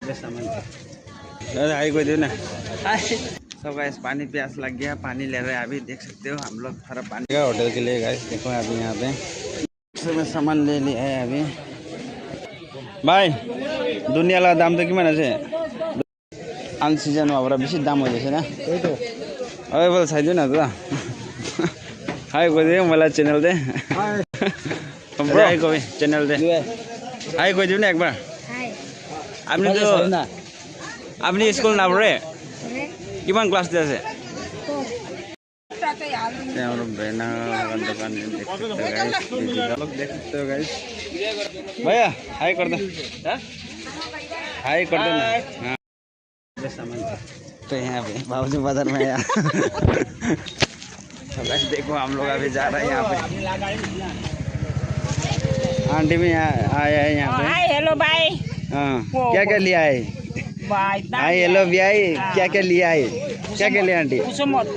High कोई दो ना। सब गाइस पानी प्यास लग गया, पानी ले रहे हैं अभी। देख सकते हो हम लोग थोड़ा पानी का होटल के लिए गाइस। देखो अभी यहाँ पे सब सामान ले लिया है अभी। भाई दुनिया वाला दाम तो किमान আছে? अन सीजन में बड़ा बेसी दाम हो जाए ना। अबे बोल साइड ना तो। हाय कोई दे मला चैनल दे। ब्रो हाय कोई चैनल दे। हाय कोई दे ना एक बार। हाय। आपने तो আপনি স্কুল না পড়ে কিমান ক্লাস দিয়ে আছে? भैया हाय कर दे, हाय कर दे ना। हाँ तो यहाँ पे बाबूजी बाजार में आया। देखो हम लोग अभी जा रहे हैं यहाँ पे। आंटी भी आया है यहाँ पे। Hi hello bye. हाँ क्या क्या लिया है? बाय हाय हेलो भी आई। क्या क्या लिया है? क्या क्या लिया आंटी? पूछो मत।